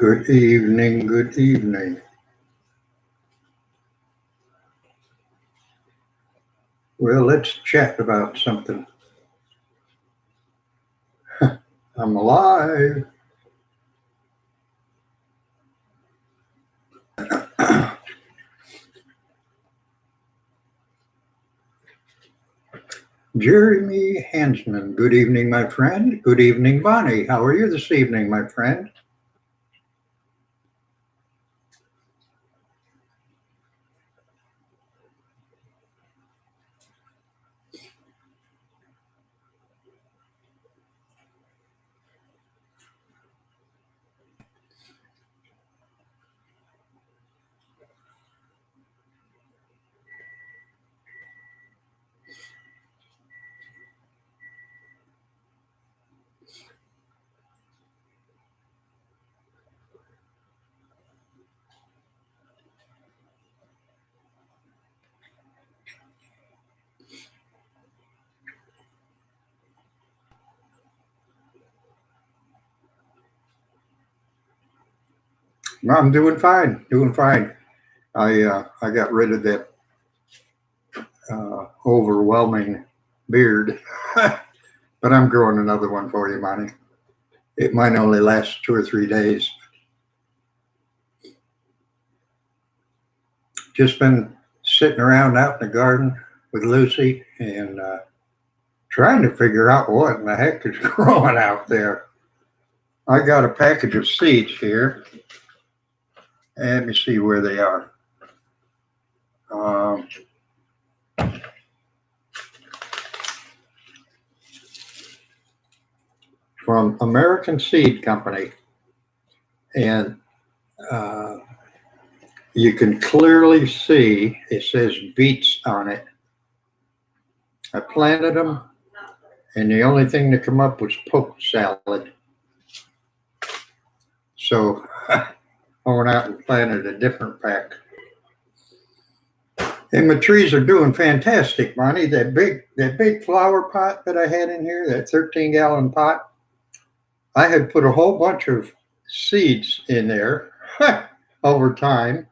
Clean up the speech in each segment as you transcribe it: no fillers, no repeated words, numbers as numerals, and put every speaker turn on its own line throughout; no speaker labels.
Good evening, good evening. Well, let's chat about something. I'm alive. Jeremy Hansman, good evening, my friend. Good evening, Bonnie. How are you this evening, my friend? I'm doing fine, doing fine. I got rid of that overwhelming beard, but I'm growing another one for you, Bonnie. It might only last 2 or 3 days. Just been sitting around out in the garden with Lucy and trying to figure out what in the heck is growing out there. I got a package of seeds here. Let me see where they are. Um, from American Seed Company. And uh, you can clearly see it says beets on it. I planted them, and the only thing that come up was poke salad. So I went out and planted a different pack. And my trees are doing fantastic, Bonnie. That big flower pot that I had in here, that 13-gallon pot, I had put a whole bunch of seeds in there over time.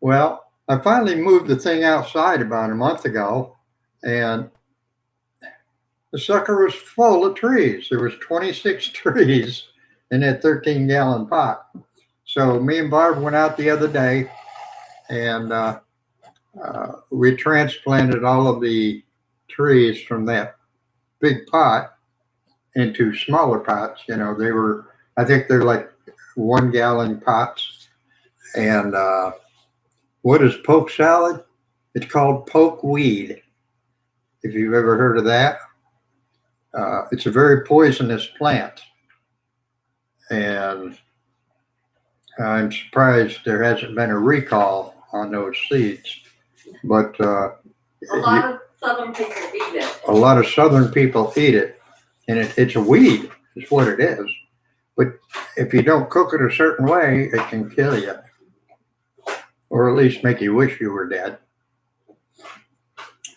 Well, I finally moved the thing outside about a month ago, and the sucker was full of trees. There was 26 trees in that 13-gallon pot. So me and Barb went out the other day, and we transplanted all of the trees from that big pot into smaller pots. I think they're like 1-gallon pots. And what is poke salad? It's called poke weed, if you've ever heard of that. It's a very poisonous plant. And I'm surprised there hasn't been a recall on those seeds. But
A lot of southern people eat it.
a lot of southern people eat it, and it's a weed, is what it is. But if you don't cook it a certain way, it can kill you, or at least make you wish you were dead.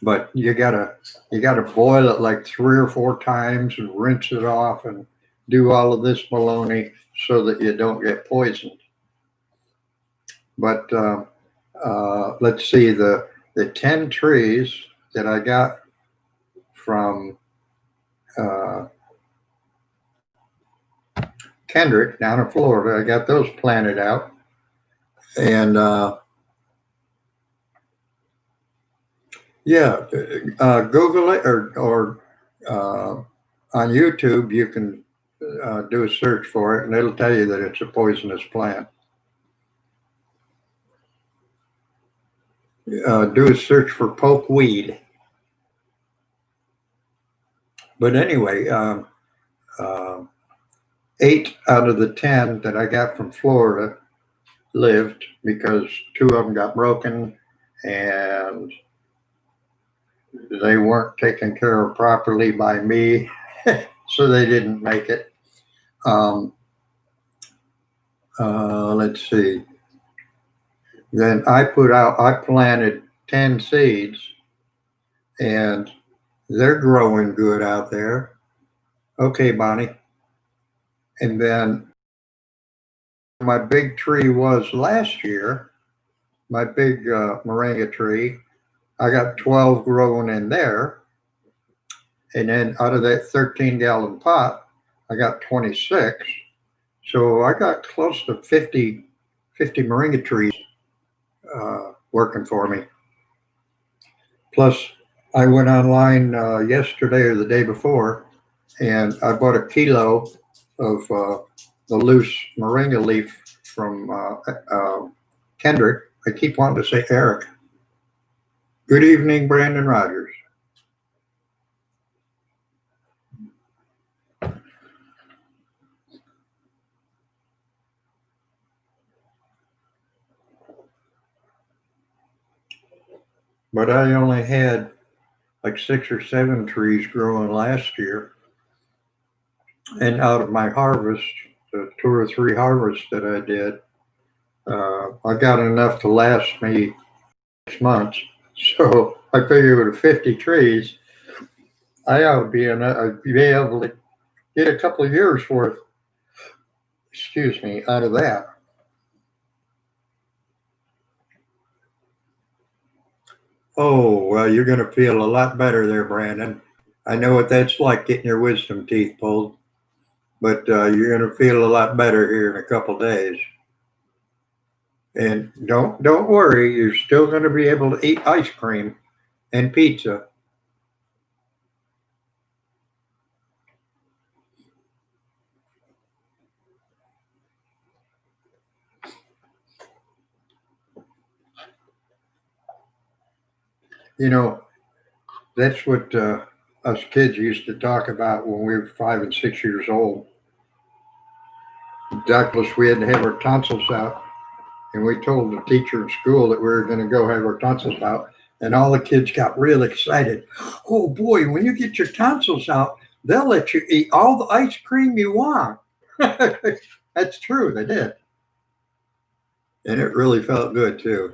But you gotta boil it like 3 or 4 times and rinse it off and do all of this baloney so that you don't get poisoned. But let's see, the 10 trees that I got from Kendrick down in Florida, I got those planted out. And yeah, Google it or on YouTube, you can do a search for it, and it'll tell you that it's a poisonous plant. Do a search for poke weed. But anyway, 8 out of the 10 that I got from Florida lived because 2 of them got broken and they weren't taken care of properly by me, so they didn't make it. Let's see. Then I planted 10 seeds, and they're growing good out there. Okay, Bonnie. And then my big tree was last year, my big moringa tree, I got 12 growing in there. And then out of that 13-gallon pot, I got 26. So I got close to 50 moringa trees working for me. Plus, I went online yesterday or the day before, and I bought a kilo of the loose moringa leaf from Kendrick. I keep wanting to say Eric. Good evening, Brandon Rogers. But I only had like 6 or 7 trees growing last year. And out of my harvest, the 2 or 3 harvests that I did, I got enough to last me 6 months. So I figured with 50 trees, I ought to be able to get a couple of years worth, out of that. Oh, well, you're going to feel a lot better there, Brandon. I know what that's like getting your wisdom teeth pulled, but you're going to feel a lot better here in a couple of days. And don't worry, you're still going to be able to eat ice cream and pizza. You know, that's what us kids used to talk about when we were 5 and 6 years old. Douglas, we had to have our tonsils out, and we told the teacher in school that we were going to go have our tonsils out, and all the kids got real excited. Oh boy, when you get your tonsils out, they'll let you eat all the ice cream you want. That's true, they did. And it really felt good too.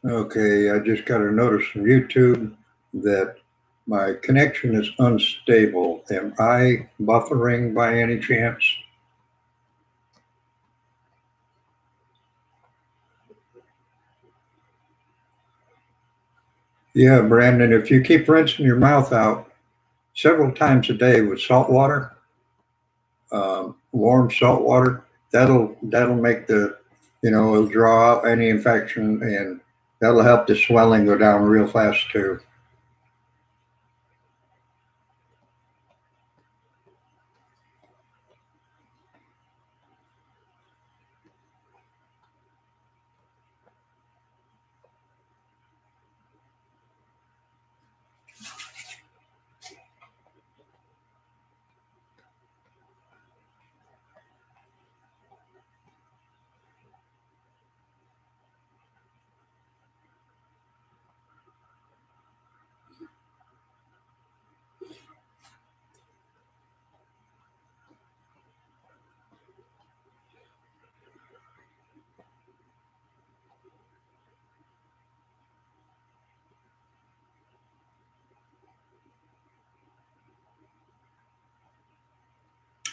Okay, I just got a notice from YouTube that my connection is unstable. Am I buffering by any chance? Yeah, Brandon, if you keep rinsing your mouth out several times a day with salt water, warm salt water, that'll make it'll draw out any infection, and that'll help the swelling go down real fast too.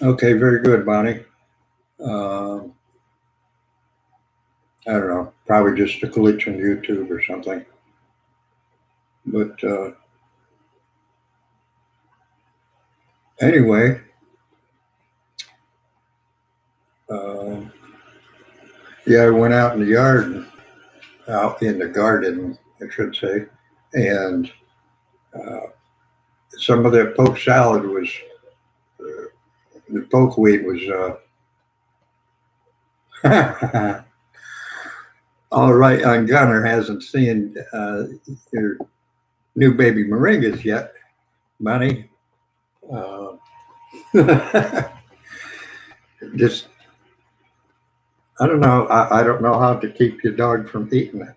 Okay, very good, Bonnie. I don't know, probably just a glitch on YouTube or something. But anyway, uh, yeah, I went out in the yard, out in the garden, I should say, and uh, some of that poke salad was, the pokeweed was all right. On Gunner hasn't seen your new baby moringas yet, Money. Uh, just, I don't know. I don't know how to keep your dog from eating it.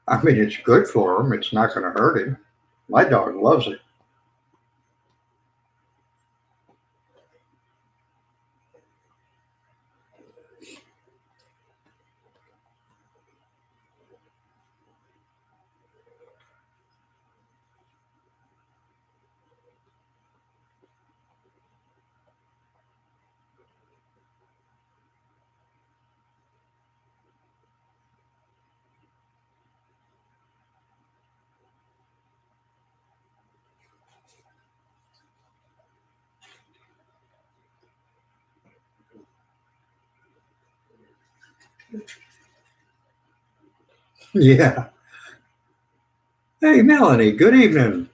I mean, it's good for him. It's not going to hurt him. My dog loves it. Yeah. Hey, Melanie. Good evening.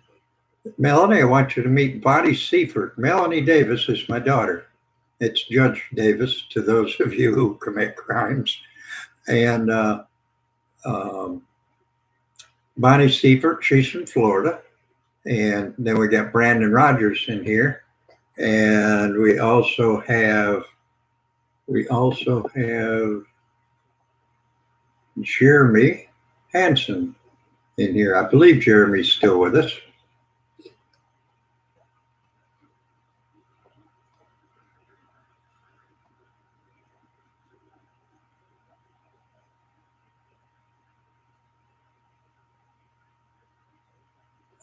Melanie, I want you to meet Bonnie Seifert. Melanie Davis is my daughter. It's Judge Davis to those of you who commit crimes. And um, Bonnie Seifert, she's from Florida. And then we got Brandon Rogers in here. And we also have Jeremy Hansen in here. I believe Jeremy's still with us.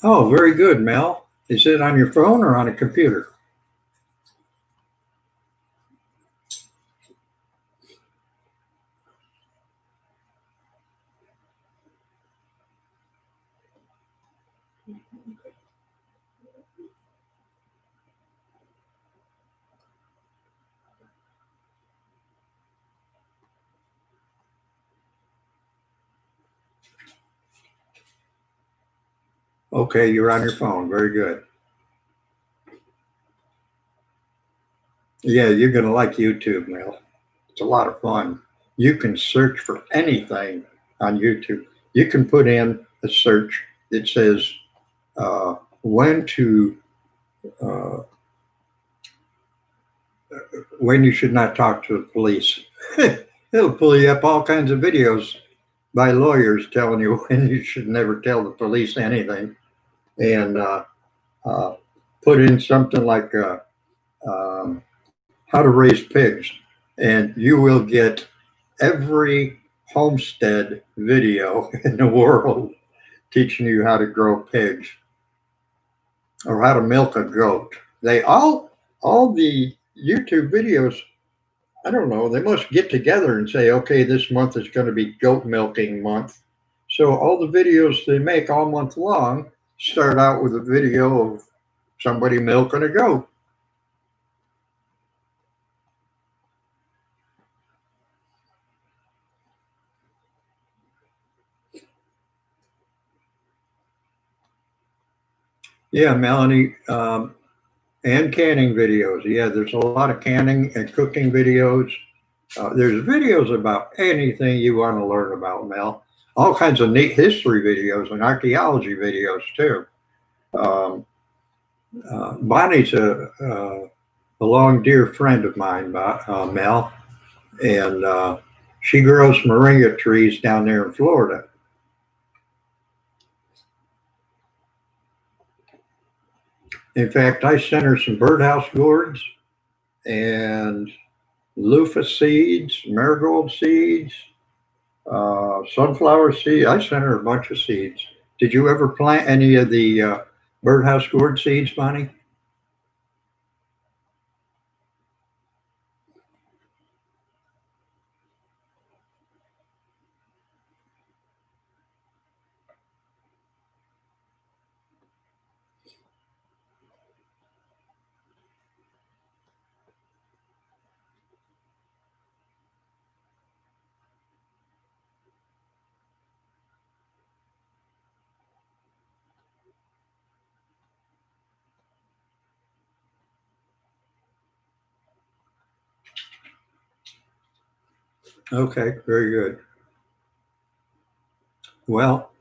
Oh, very good, Mel. Is it on your phone or on a computer? Okay, you're on your phone. Very good. Yeah, you're going to like YouTube, Mel. It's a lot of fun. You can search for anything on YouTube. You can put in a search that says when to uh, when you should not talk to the police. It'll pull you up all kinds of videos by lawyers telling you when you should never tell the police anything, and uh, put in something like um, how to raise pigs, and you will get every homestead video in the world teaching you how to grow pigs or how to milk a goat. They all the YouTube videos, I don't know, they must get together and say, okay, this month is going to be goat milking month. So all the videos they make all month long start out with a video of somebody milking a goat. Yeah, Melanie, and canning videos. Yeah, there's a lot of canning and cooking videos. There's videos about anything you want to learn about, Mel. All kinds of neat history videos and archaeology videos too. Um, Bonnie's a long dear friend of mine, Mel, and she grows moringa trees down there in Florida. In fact, I sent her some birdhouse gourds and loofah seeds, marigold seeds, sunflower seed. I sent her a bunch of seeds. Did you ever plant any of the birdhouse gourd seeds, Bonnie? Okay, very good. Well,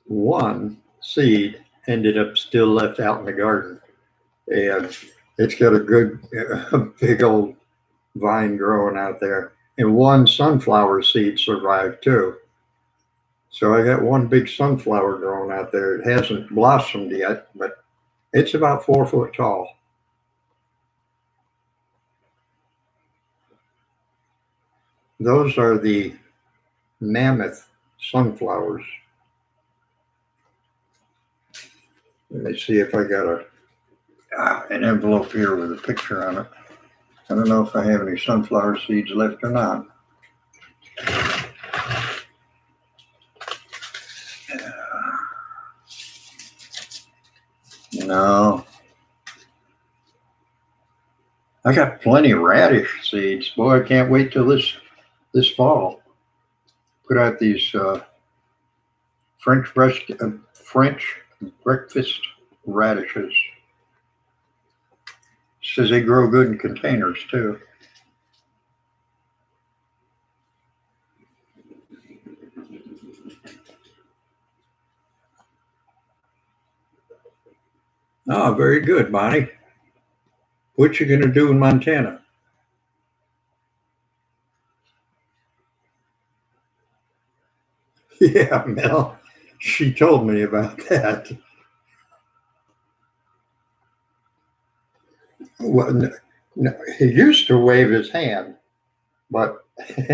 one seed ended up still left out in the garden, and it's got a good, big old vine growing out there. And one sunflower seed survived too. So I got one big sunflower growing out there. It hasn't blossomed yet, but it's about 4 foot tall. Those are the mammoth sunflowers. Let me see if I got an envelope here with a picture on it. I don't know if I have any sunflower seeds left or not. No. I got plenty of radish seeds. Boy, I can't wait till this fall. Put out these French breakfast radishes. Says they grow good in containers too. Oh, very good, Bonnie. What you gonna do in Montana? Yeah, Mel. She told me about that. Well, no, he used to wave his hand, but he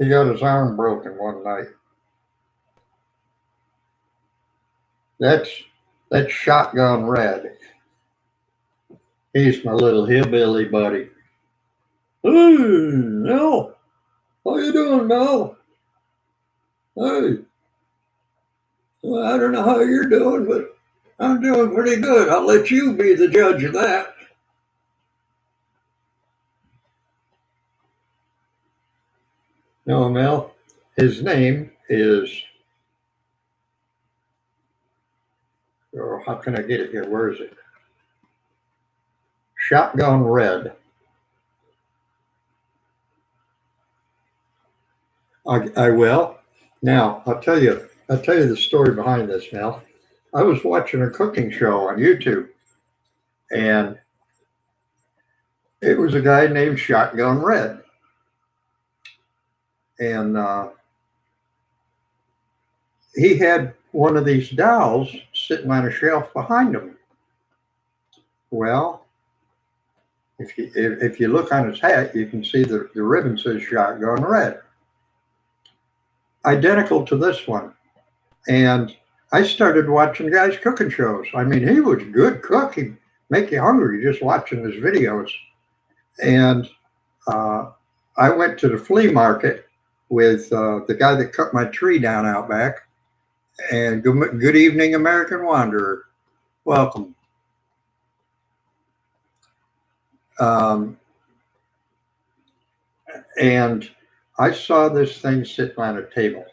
got his arm broken one night. That's that's Shotgun Red. He's my little hillbilly buddy. Hey, Mel, how you doing, Mel? Hey, well, I don't know how you're doing, but I'm doing pretty good. I'll let you be the judge of that. No, Mel, his name is, oh, how can I get it here? Where is it? Shotgun Red. I will. Now, I'll tell you the story behind this, Mel. I was watching a cooking show on YouTube, and it was a guy named Shotgun Red. And he had one of these dolls sitting on a shelf behind him. Well, if you look on his hat, you can see the ribbon says Shotgun Red, identical to this one. And I started watching guys cooking shows. I mean, he was a good cook. He'd make you hungry just watching his videos. And I went to the flea market with the guy that cut my tree down out back. And good evening, American Wanderer. Welcome. And I saw this thing sitting on a table.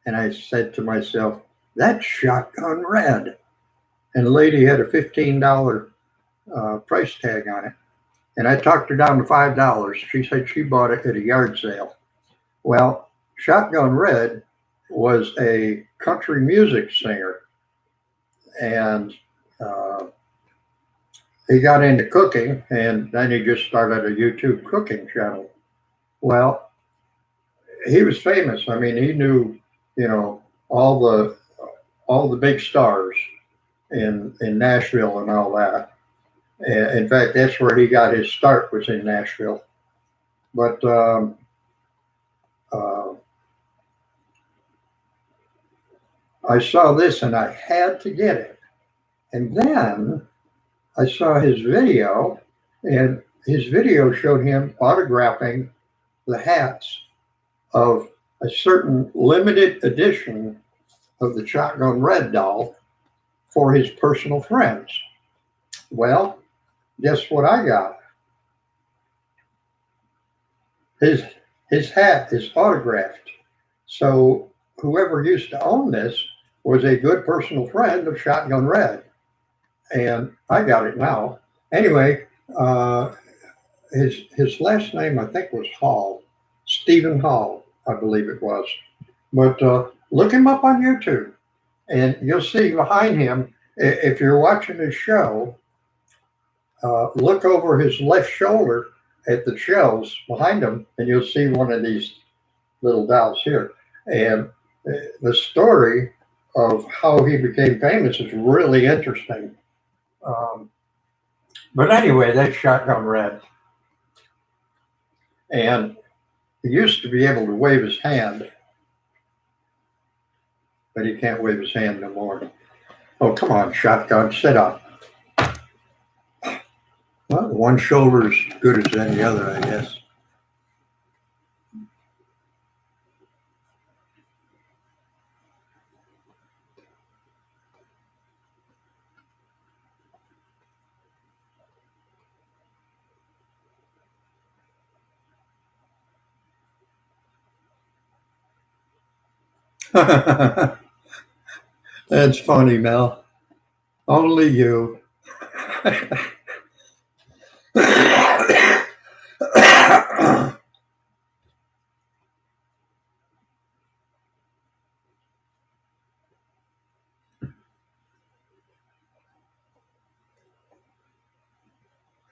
And I said to myself, that's Shotgun Red. And the lady had a $15 price tag on it. And I talked her down to $5. She said she bought it at a yard sale. Well, Shotgun Red was a country music singer. And he got into cooking, and then he just started a YouTube cooking channel. Well, he was famous. I mean, he knew, all the big stars in Nashville and all that. In fact, that's where he got his start, was in Nashville. But I saw this and I had to get it. And then I saw his video, and his video showed him autographing the hats of a certain limited edition of the Shotgun Red doll for his personal friends. Well, guess what I got? His hat is autographed. So whoever used to own this was a good personal friend of Shotgun Red. And I got it now. Anyway, his last name I think was Hall, Stephen Hall, I believe it was. But look him up on YouTube, and you'll see behind him. If you're watching his show, look over his left shoulder at the shelves behind him, and you'll see one of these little dolls here. And the story of how he became famous is really interesting. Um, but anyway, that's Shotgun Red. And he used to be able to wave his hand, but he can't wave his hand no more. Oh, come on, Shotgun, sit up. Well, one shoulder's good as any other, I guess. That's funny, Mel. Only you. Come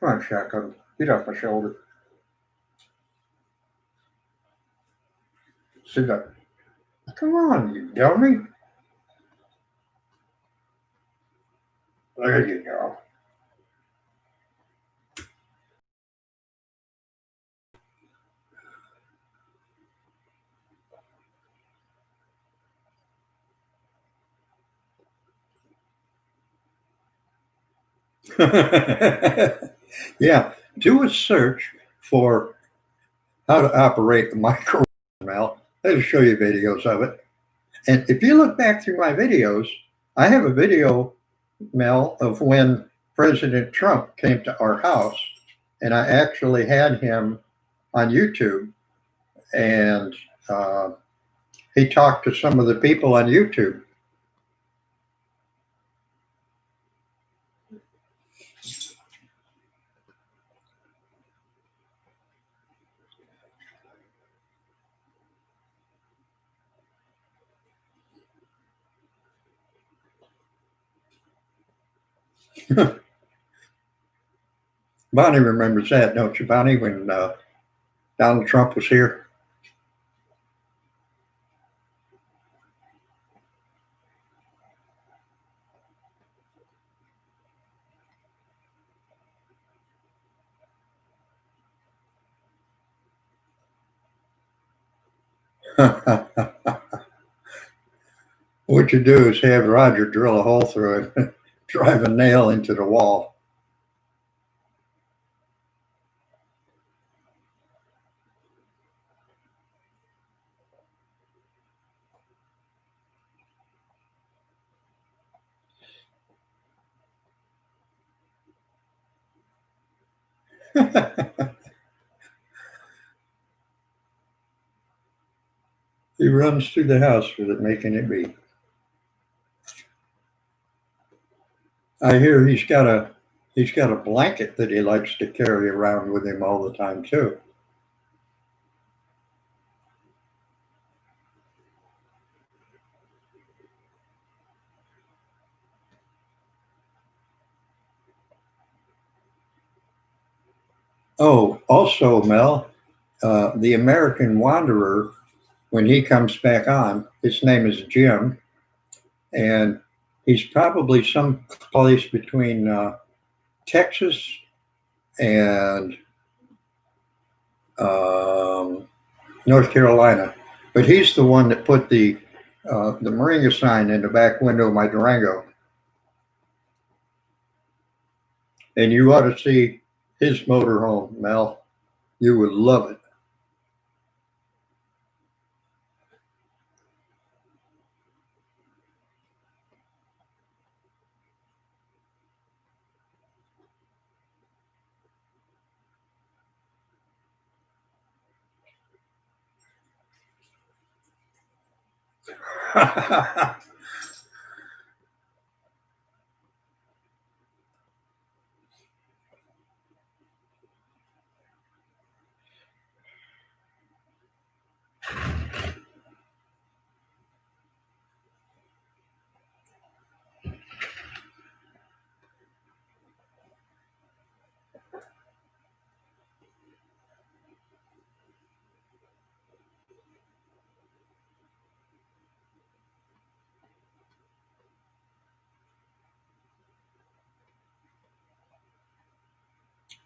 on, Shotgun. Get off my shoulder. Sit up. Come on, you dummy. There you go. Yeah, do a search for how to operate the microwave, Mel. I'll show you videos of it. And if you look back through my videos, I have a video, Mel, of when President Trump came to our house, and I actually had him on YouTube, and he talked to some of the people on YouTube. Bonnie remembers that, don't you, Bonnie, when Donald Trump was here? What you do is have Roger drill a hole through it and drive a nail into the wall. He runs through the house with it, making it beat. I hear he's got a blanket that he likes to carry around with him all the time too. Oh, also, Mel, the American Wanderer, when he comes back on, his name is Jim, and he's probably some place between Texas and North Carolina. But he's the one that put the Moringa sign in the back window of my Durango. And you ought to see his motorhome, Mel. You would love it.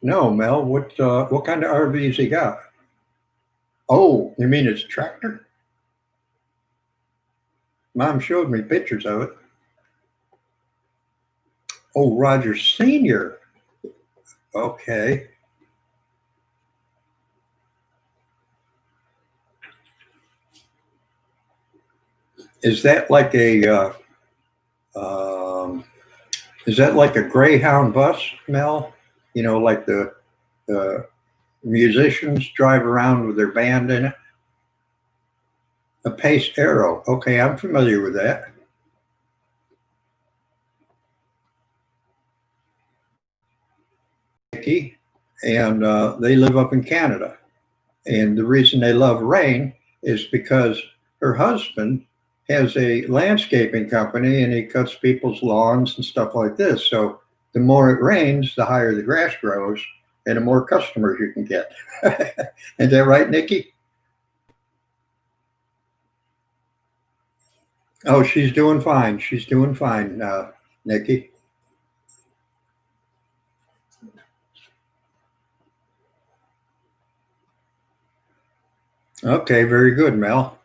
No, Mel. What kind of RVs he got? Oh, you mean it's a tractor? Mom showed me pictures of it. Oh, Roger Senior. Okay. Is that like a um, is that like a Greyhound bus, Mel? You know, like the musicians drive around with their band in it. A Pace Arrow. Okay, I'm familiar with that. Nikki, and they live up in Canada. And the reason they love rain is because her husband has a landscaping company and he cuts people's lawns and stuff like this. So the more it rains, the higher the grass grows and the more customers you can get. Is that right, Nikki? Oh, she's doing fine. She's doing fine, Nikki. Okay, very good, Mel.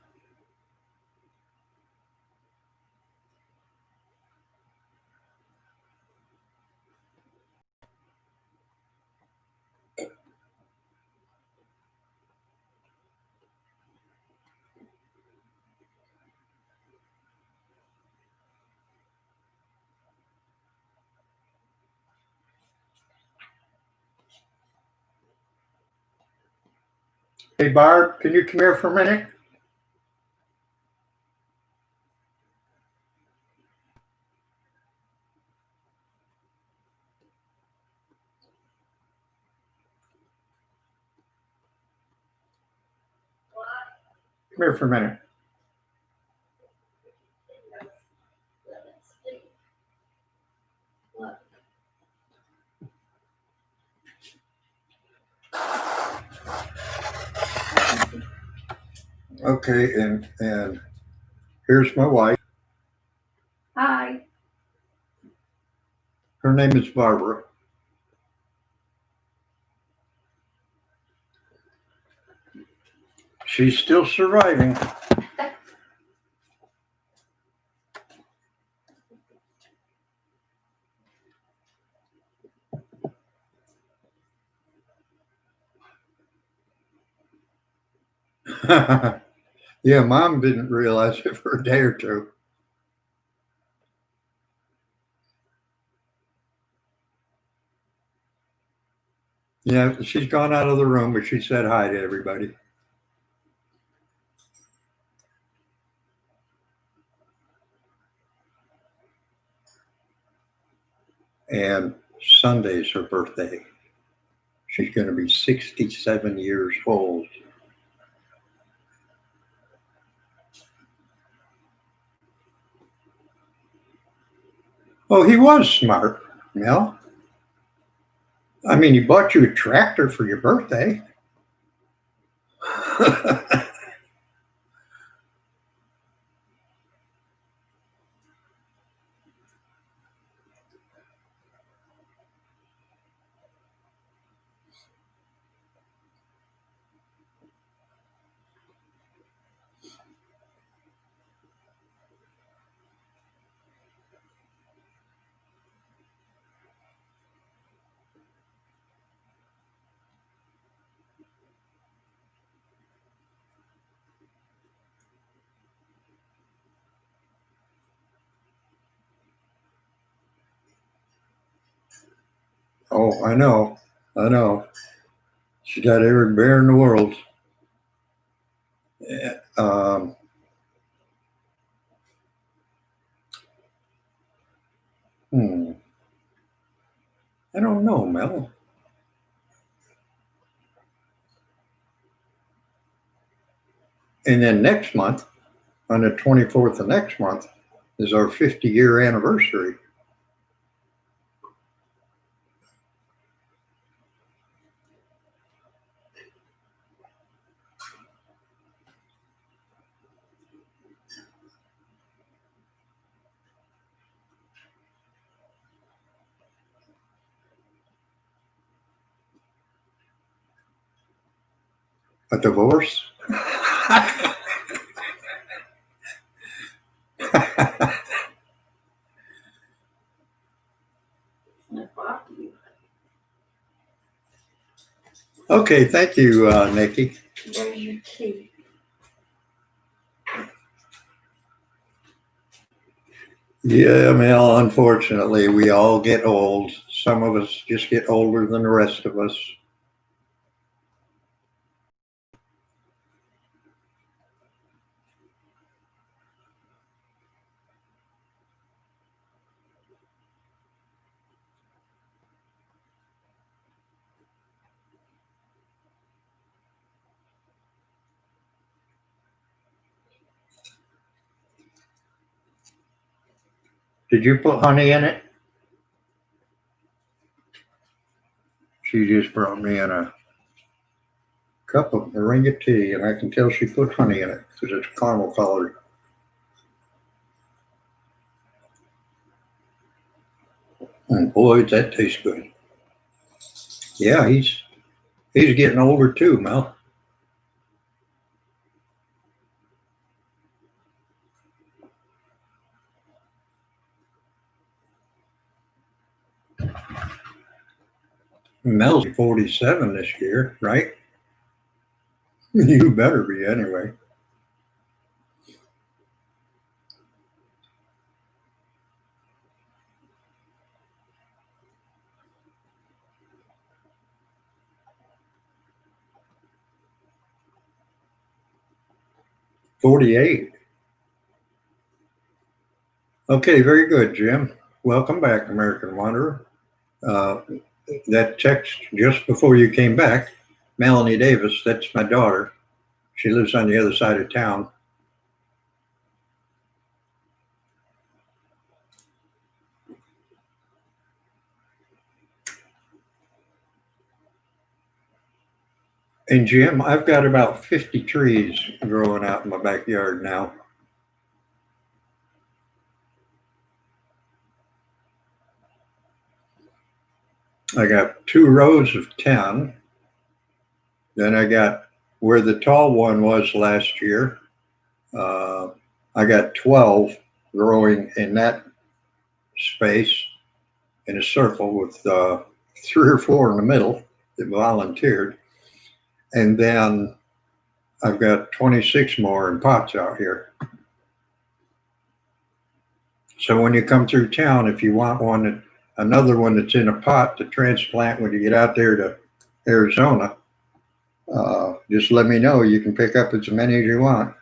Hey, Barb, can you come here for a minute? Come here for a minute. Okay, and here's my wife.
Hi.
Her name is Barbara. She's still surviving. Yeah, Mom didn't realize it for a day or two. Yeah, she's gone out of the room, but she said hi to everybody. And Sunday's her birthday. She's going to be 67 years old. Oh, he was smart, Mel. I mean, he bought you a tractor for your birthday. Oh, I know. I know. She got every bear in the world. Yeah, hmm. I don't know, Mel. And then next month, on the 24th of next month, is our 50-year anniversary. A divorce? Okay, thank you, Nikki.
There's your tea.
Yeah, Mel, unfortunately, we all get old. Some of us just get older than the rest of us. Did you put honey in it? She just brought me in a cup of moringa tea, and I can tell she put honey in it because it's caramel colored. And boy, does that tastes good. Yeah, he's getting older too, Mel. Mel's 47 this year, right? You better be anyway. $48. Okay, very good, Jim. Welcome back, American Wanderer. That text just before you came back, Melanie Davis, that's my daughter. She lives on the other side of town. And Jim, I've got about 50 trees growing out in my backyard now. I got 2 rows of 10. Then I got where the tall one was last year. I got 12 growing in that space in a circle with 3 or 4 in the middle that volunteered. And then I've got 26 more in pots out here. So when you come through town, if you want one, another one that's in a pot to transplant when you get out there to Arizona, just let me know. You can pick up as many as you want.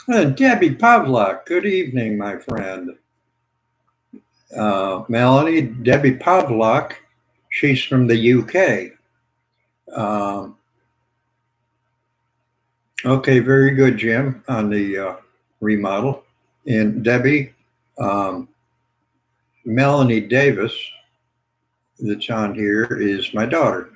Debbie Pavlak, good evening, my friend. Melanie, Debbie Pavlak, she's from the UK. Okay, very good, Jim, on the remodel. And Debbie, Melanie Davis, that's on here, is my daughter.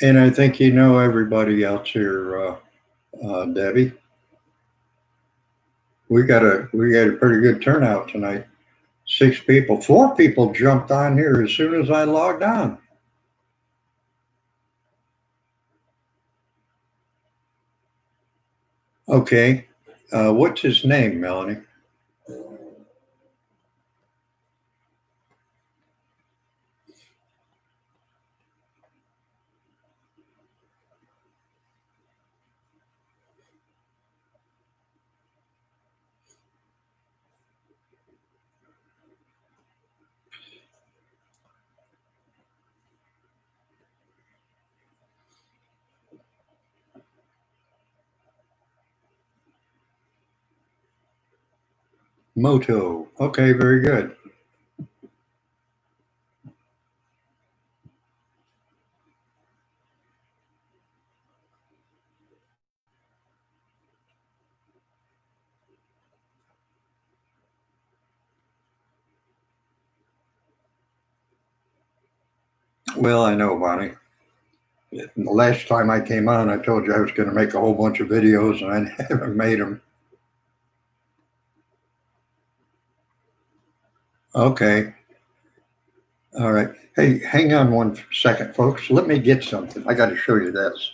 And I think you know everybody else here, Debbie. We got a pretty good turnout tonight. 6 people, 4 people jumped on here as soon as I logged on. Okay, what's his name, Melanie? Moto. Okay, very good. Well, I know, Bonnie. The last time I came on, I told you I was going to make a whole bunch of videos, and I haven't made them. Okay. All right. Hey, hang on one second, folks. Let me get something. I got to show you this.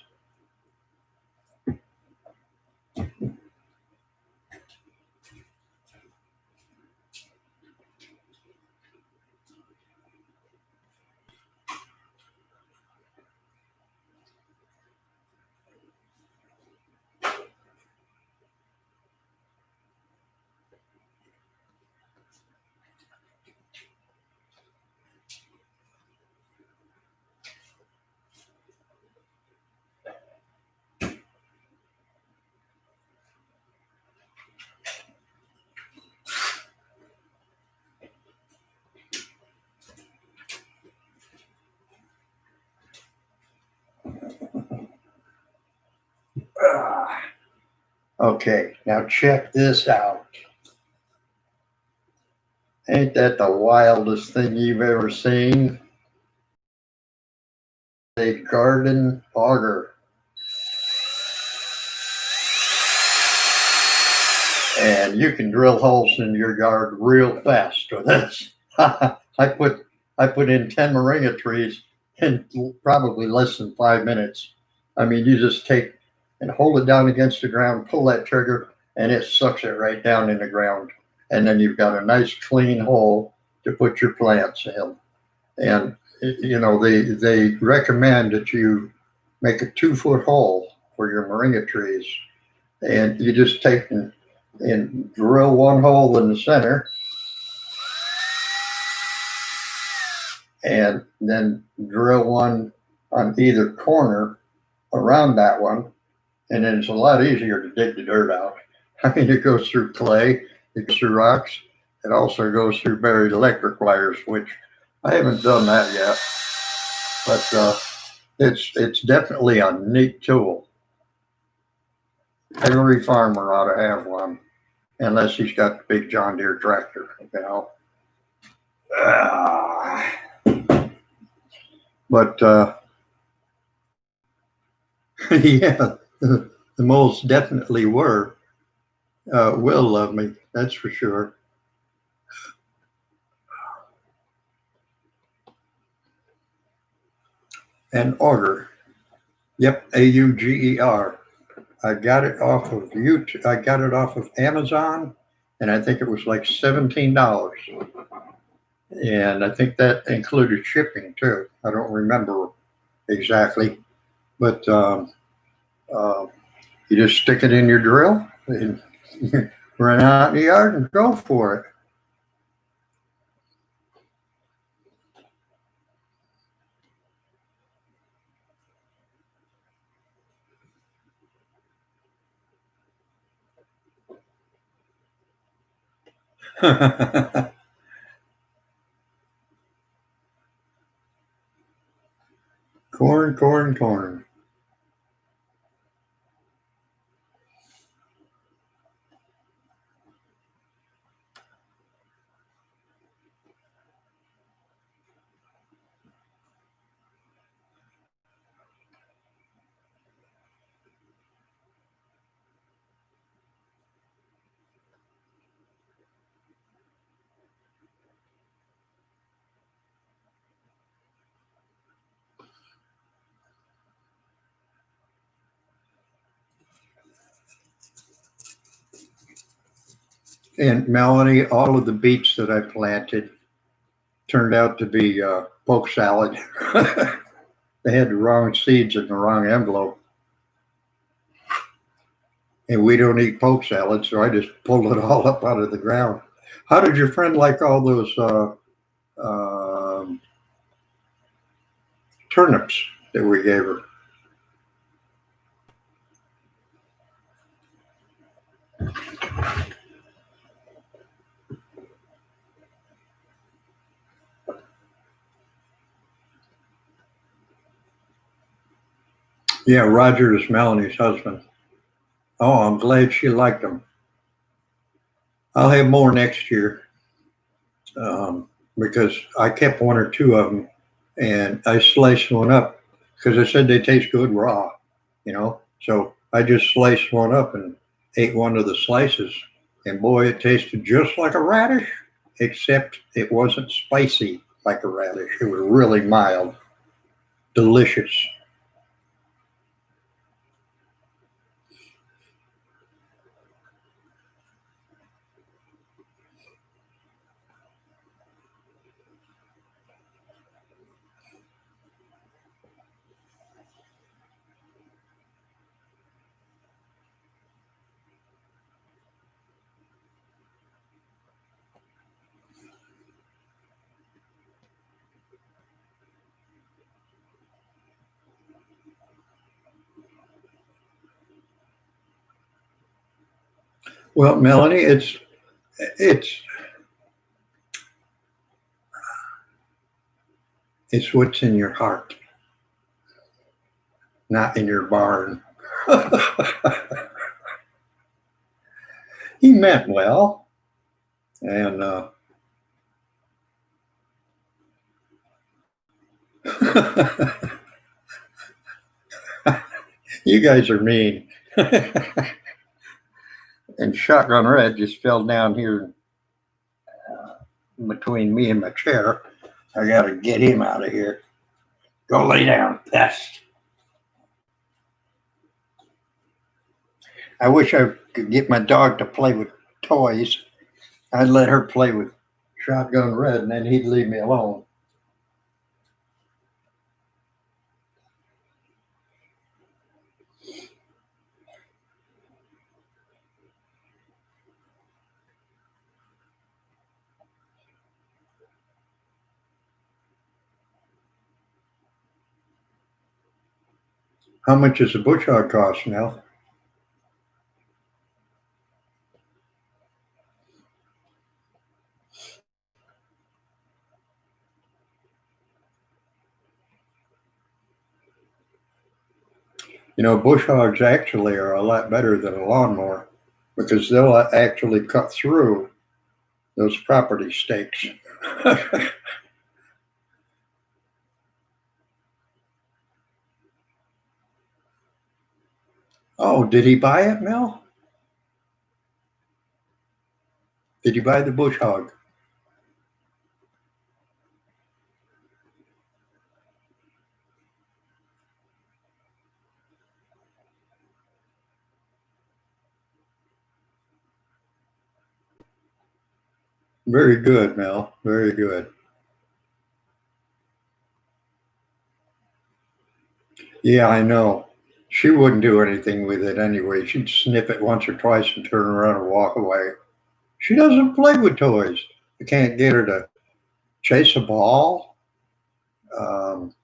Okay, now check this out. Ain't that the wildest thing you've ever seen? A garden auger. And you can drill holes in your yard real fast with this. I put in 10 moringa trees in probably less than 5 minutes. I mean, you just take and hold it down against the ground, pull that trigger, and it sucks it right down in the ground. And then you've got a nice clean hole to put your plants in. And you know, they recommend that you make a 2-foot hole for your moringa trees, and you just take and drill one hole in the center, and then drill one on either corner around that one, and then it's a lot easier to dig the dirt out. I mean, it goes through clay, it goes through rocks, it also goes through buried electric wires, which I haven't done that yet, but it's definitely a neat tool. Every farmer ought to have one, unless he's got the big John Deere tractor, you know. But yeah, the moles definitely were. Will love me, that's for sure. An auger. Yep, AUGER. I got it off of YouTube. I got it off of Amazon, and I think it was like $17. And I think that included shipping too. I don't remember exactly, but you just stick it in your drill and run out in the yard and go for it. Corn, corn, corn. And Melanie, all of the beets that I planted turned out to be poke salad. They had the wrong seeds in the wrong envelope. And we don't eat poke salad, so I just pulled it all up out of the ground. How did your friend like all those turnips that we gave her? Yeah, Roger is Melanie's husband. Oh, I'm glad she liked them. I'll have more next year because I kept one or two of them and I sliced one up because I said they taste good raw, you know. So I just sliced one up and ate one of the slices, and boy, it tasted just like a radish, except it wasn't spicy like a radish. It was really mild, delicious. Well, Melanie, it's it's what's in your heart, not in your barn. He meant well, and you guys are mean. And Shotgun Red just fell down here between me and my chair. I got to get him out of here. Go lay down, pest. I wish I could get my dog to play with toys. I'd let her play with Shotgun Red, and then he'd leave me alone. How much does a bush hog cost now? You know, bush hogs actually are a lot better than a lawnmower because they'll actually cut through those property stakes. Oh, did he buy it, Mel? Did you buy the bush hog? Very good, Mel. Very good. Yeah, I know. She wouldn't do anything with it anyway. She'd sniff it once or twice and turn around and walk away. She doesn't play with toys. I can't get her to chase a ball. Um,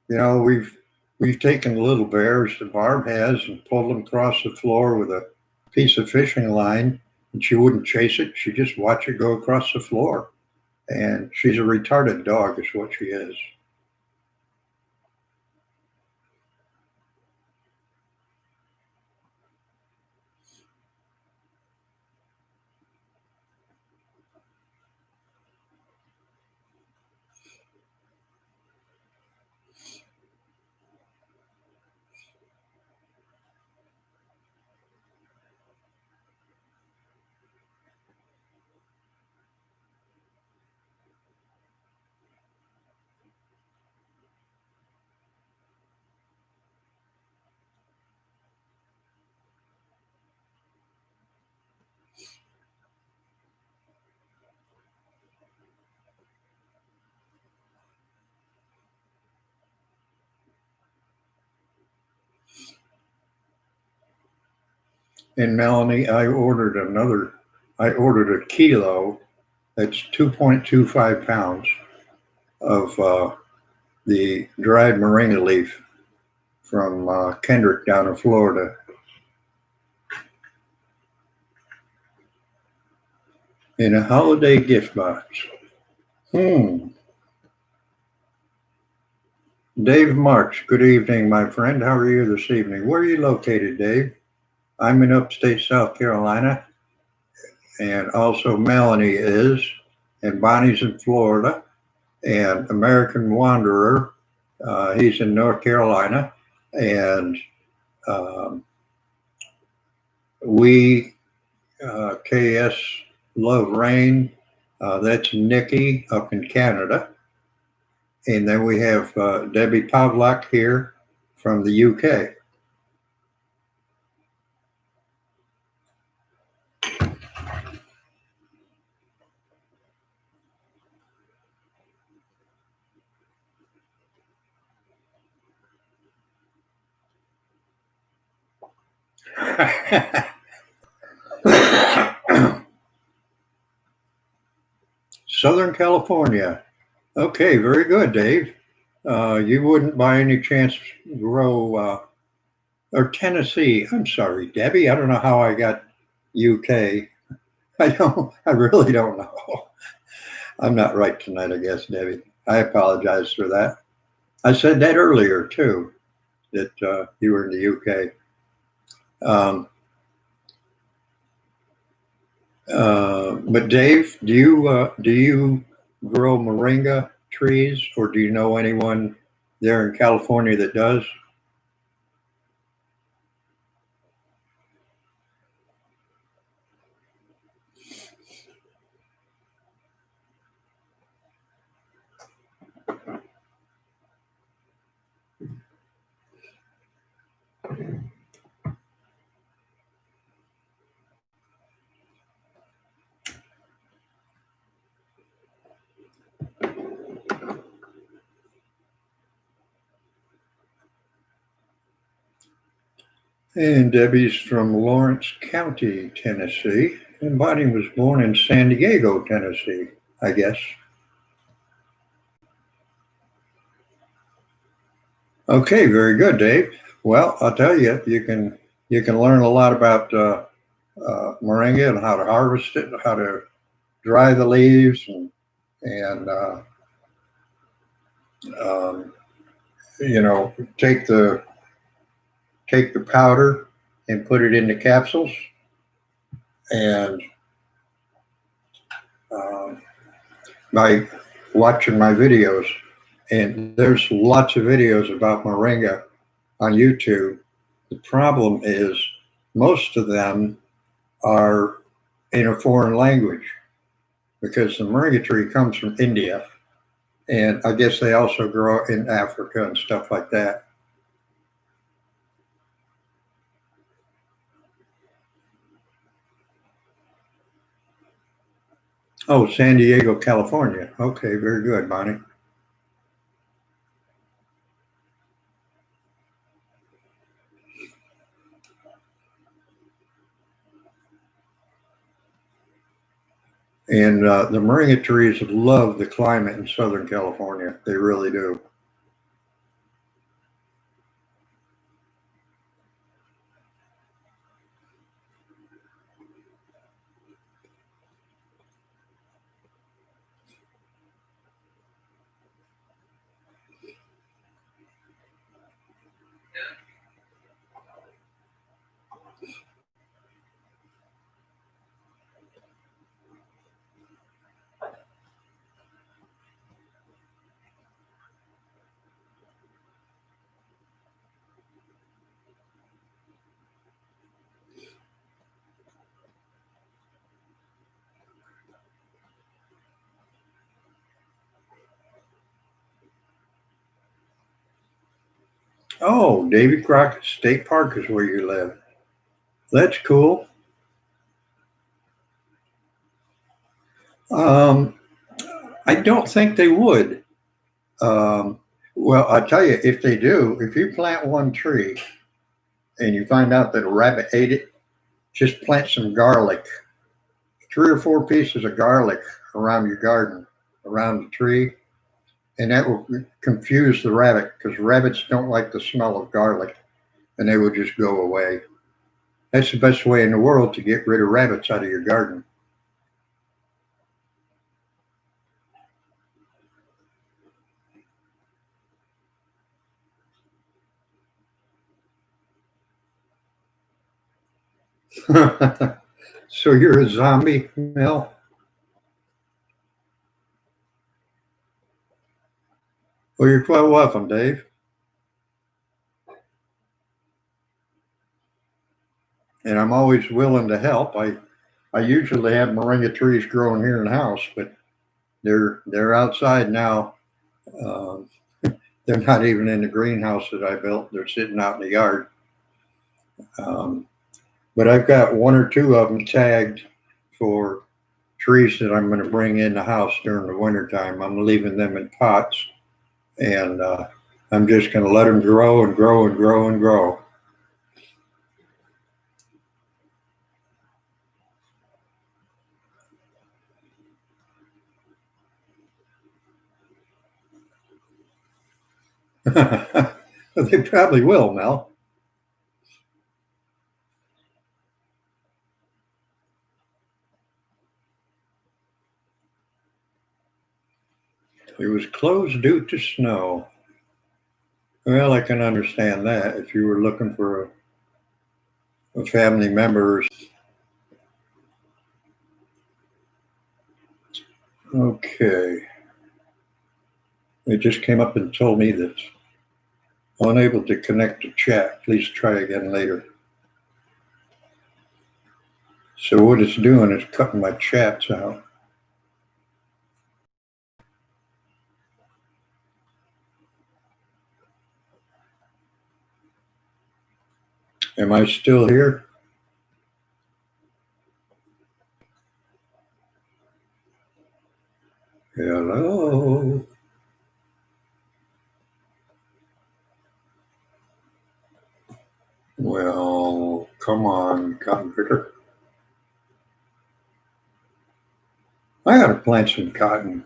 we've taken little bears that Barb has and pulled them across the floor with a piece of fishing line, and she wouldn't chase it. She just watch it go across the floor. And she's a retarded dog, is what she is. And Melanie, I ordered a kilo, that's 2.25 pounds of the dried moringa leaf from Kendrick down in Florida. In a holiday gift box. Dave Marks, good evening, my friend. How are you this evening? Where are you located, Dave? I'm in upstate South Carolina, and also Melanie is, and Bonnie's in Florida, and American Wanderer, he's in North Carolina, and um, we, KS Love Rain, that's Nikki up in Canada. And then we have Debbie Pavlak here from the UK. Southern California. Okay, very good, Dave. You wouldn't by any chance grow, or Tennessee. I'm sorry, Debbie. I don't know how I got UK. I really don't know. I'm not right tonight, I guess, Debbie. I apologize for that. I said that earlier too, that you were in the UK. But Dave, do you grow moringa trees, or do you know anyone there in California that does? And Debbie's from Lawrence County, Tennessee, and Bonnie was born in San Diego, Tennessee, I guess. Okay, very good, Dave. Well, I'll tell you, you can learn a lot about moringa and how to harvest it, how to dry the leaves, and um, take the powder and put it into capsules, and um, by watching my videos. And there's lots of videos about moringa on YouTube. The problem is most of them are in a foreign language because the moringa tree comes from India. And I guess they also grow in Africa and stuff like that. Oh, San Diego, California. Okay, very good, Bonnie. And the moringa trees love the climate in Southern California. They really do. Oh, Davy Crockett State Park is where you live. That's cool. Um, I don't think they would. Well, I tell you, if they do, if you plant one tree and you find out that a rabbit ate it, just plant some garlic, 3 or 4 pieces of garlic around your garden, around the tree, and that will confuse the rabbit because rabbits don't like the smell of garlic and they will just go away. That's the best way in the world to get rid of rabbits out of your garden. So you're a zombie, Mel? Well, you're quite welcome, Dave. And I'm always willing to help. I usually have moringa trees growing here in the house, but they're outside now. Um, they're not even in the greenhouse that I built. They're sitting out in the yard. But I've got one or two of them tagged for trees that I'm going to bring in the house during the wintertime. I'm leaving them in pots, and I'm just going to let them grow and grow and grow and grow. They probably will, Mel. It was closed due to snow. Well, I can understand that if you were looking for a family member. Okay. It just came up and told me that unable to connect to chat. Please try again later. So what it's doing is cutting my chats out. Am I still here? Hello? Well, come on, cotton picker. I gotta plant some cotton.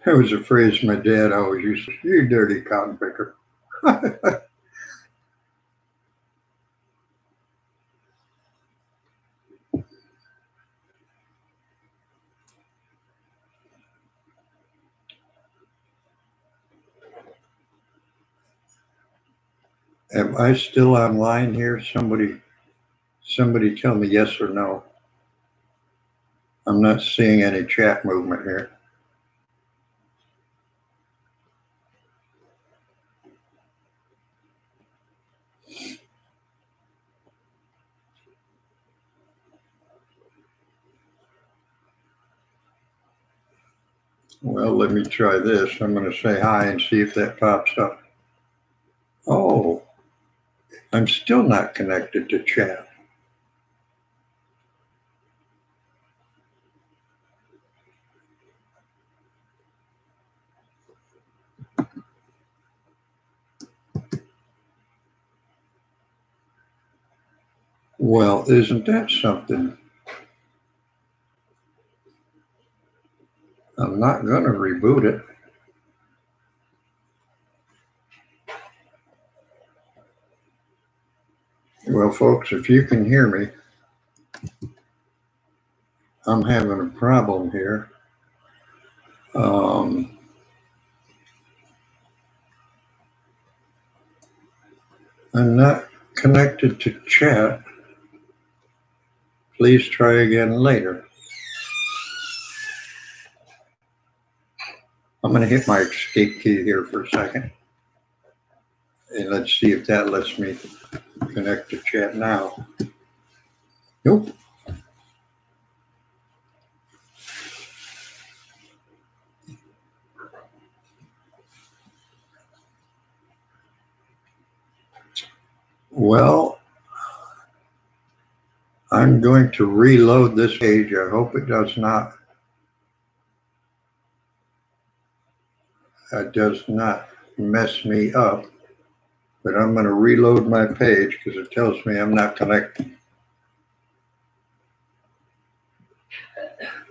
That was a phrase my dad always used to say, you dirty cotton picker. Am I still online here? Somebody tell me yes or no. I'm not seeing any chat movement here. Well, let me try this. I'm going to say hi and see if that pops up. Oh, I'm still not connected to chat. Well, isn't that something? I'm not going to reboot it. Well, folks, if you can hear me, I'm having a problem here. I'm not connected to chat. Please try again later. I'm going to hit my escape key here for a second. And let's see if that lets me connect to chat now. Nope. Well, I'm going to reload this page. I hope it does not mess me up. But I'm going to reload my page because it tells me I'm not connected.